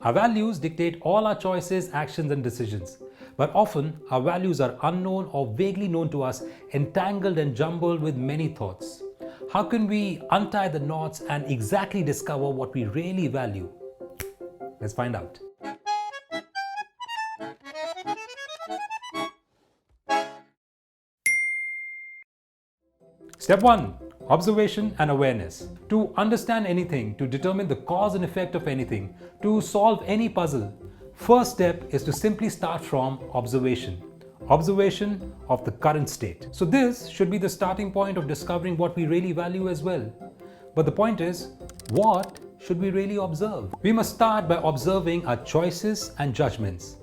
Our values dictate all our choices, actions, and decisions. But often, our values are unknown or vaguely known to us, entangled and jumbled with many thoughts. How can we untie the knots and exactly discover what we really value? Let's find out. Step 1. Observation and awareness. To understand anything, to determine the cause and effect of anything, to solve any puzzle, first step is to simply start from observation. Observation of the current state. So this should be the starting point of discovering what we really value as well. But the point is, what should we really observe? We must start by observing our choices and judgments.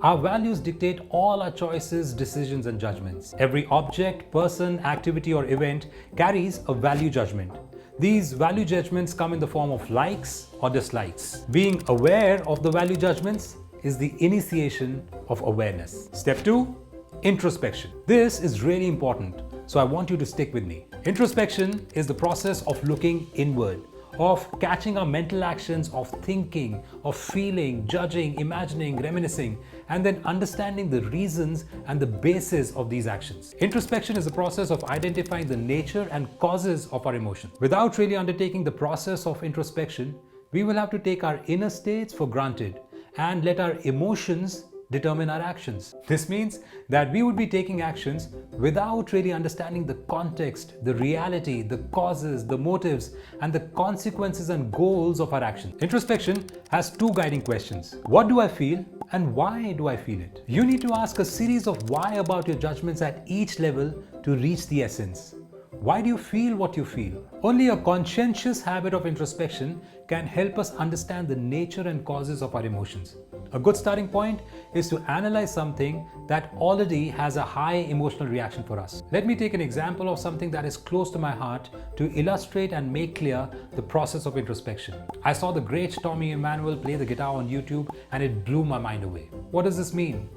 Our values dictate all our choices, decisions, and judgments. Every object, person, activity, or event carries a value judgment. These value judgments come in the form of likes or dislikes. Being aware of the value judgments is the initiation of awareness. Step 2. Introspection. This is really important, so I want you to stick with me. Introspection is the process of looking inward, of catching our mental actions, of thinking, of feeling, judging, imagining, reminiscing, and then understanding the reasons and the basis of these actions. Introspection is the process of identifying the nature and causes of our emotions. Without really undertaking the process of introspection, we will have to take our inner states for granted and let our emotions determine our actions. This means that we would be taking actions without really understanding the context, the reality, the causes, the motives, and the consequences and goals of our actions. Introspection has two guiding questions. What do I feel and why do I feel it? You need to ask a series of why about your judgments at each level to reach the essence. Why do you feel what you feel? Only a conscientious habit of introspection can help us understand the nature and causes of our emotions. A good starting point is to analyze something that already has a high emotional reaction for us. Let me take an example of something that is close to my heart to illustrate and make clear the process of introspection. I saw the great Tommy Emmanuel play the guitar on YouTube and it blew my mind away. What does this mean?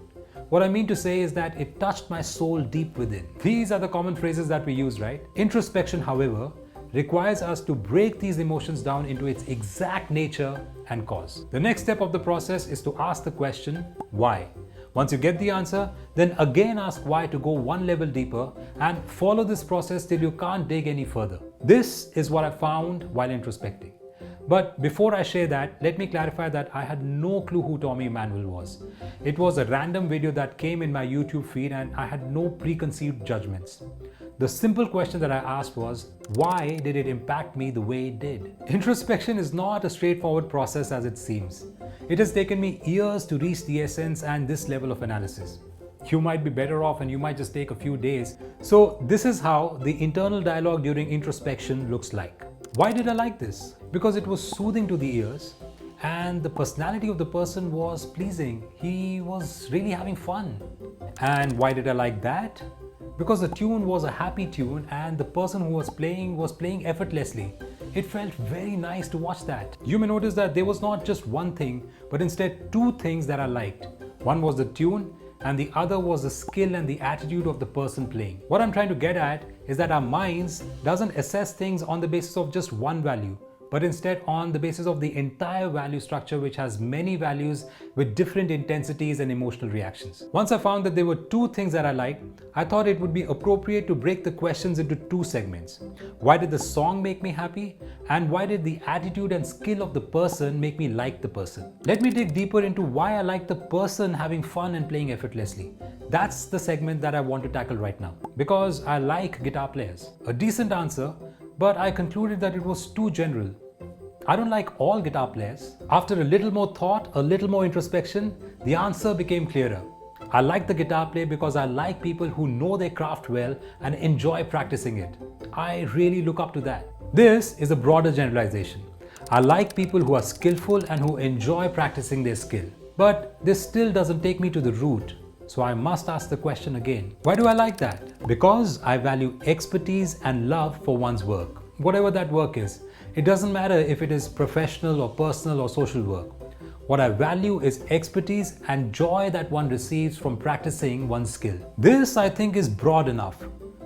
What I mean to say is that it touched my soul deep within. These are the common phrases that we use, right? Introspection, however, requires us to break these emotions down into its exact nature and cause. The next step of the process is to ask the question, why? Once you get the answer, then again ask why to go one level deeper and follow this process till you can't dig any further. This is what I found while introspecting. But before I share that, let me clarify that I had no clue who Tommy Emmanuel was. It was a random video that came in my YouTube feed and I had no preconceived judgments. The simple question that I asked was, why did it impact me the way it did? Introspection is not a straightforward process as it seems. It has taken me years to reach the essence and this level of analysis. You might be better off and you might just take a few days. So this is how the internal dialogue during introspection looks like. Why did I like this? Because it was soothing to the ears and the personality of the person was pleasing. He was really having fun. And why did I like that? Because the tune was a happy tune and the person who was playing effortlessly. It felt very nice to watch that. You may notice that there was not just one thing, but instead two things that I liked. One was the tune and the other was the skill and the attitude of the person playing. What I'm trying to get at is that our minds doesn't assess things on the basis of just one value, but instead on the basis of the entire value structure, which has many values with different intensities and emotional reactions. Once I found that there were two things that I liked, I thought it would be appropriate to break the questions into two segments. Why did the song make me happy? And why did the attitude and skill of the person make me like the person? Let me dig deeper into why I like the person having fun and playing effortlessly. That's the segment that I want to tackle right now. Because I like guitar players. A decent answer, but I concluded that it was too general. I don't like all guitar players. After a little more thought, a little more introspection, the answer became clearer. I like the guitar player because I like people who know their craft well and enjoy practicing it. I really look up to that. This is a broader generalization. I like people who are skillful and who enjoy practicing their skill. But this still doesn't take me to the root. So I must ask the question again. Why do I like that? Because I value expertise and love for one's work. Whatever that work is. It doesn't matter if it is professional or personal or social work. What I value is expertise and joy that one receives from practicing one's skill. This, I think, is broad enough.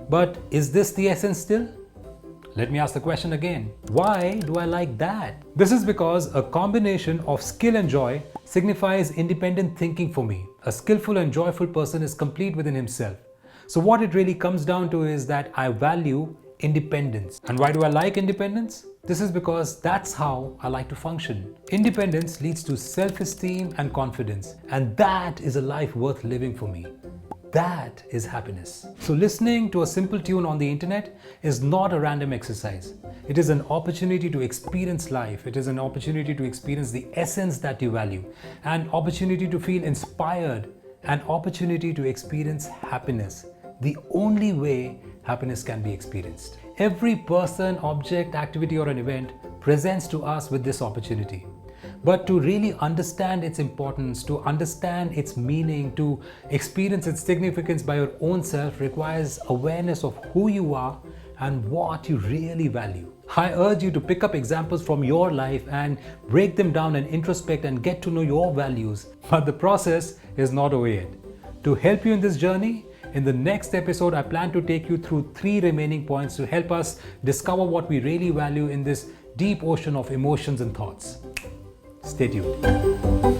But is this the essence still? Let me ask the question again. Why do I like that? This is because a combination of skill and joy signifies independent thinking for me. A skillful and joyful person is complete within himself. So what it really comes down to is that I value independence. And why do I like independence? This is because that's how I like to function. Independence leads to self-esteem and confidence, and that is a life worth living for me. That is happiness. So listening to a simple tune on the internet is not a random exercise. It is an opportunity to experience life. It is an opportunity to experience the essence that you value, an opportunity to feel inspired, an opportunity to experience happiness. The only way happiness can be experienced. Every person, object, activity, or an event presents to us with this opportunity. But to really understand its importance, to understand its meaning, to experience its significance by your own self requires awareness of who you are and what you really value. I urge you to pick up examples from your life and break them down and introspect and get to know your values. But the process is not over yet. To help you in this journey, in the next episode, I plan to take you through 3 remaining points to help us discover what we really value in this deep ocean of emotions and thoughts. Stay tuned.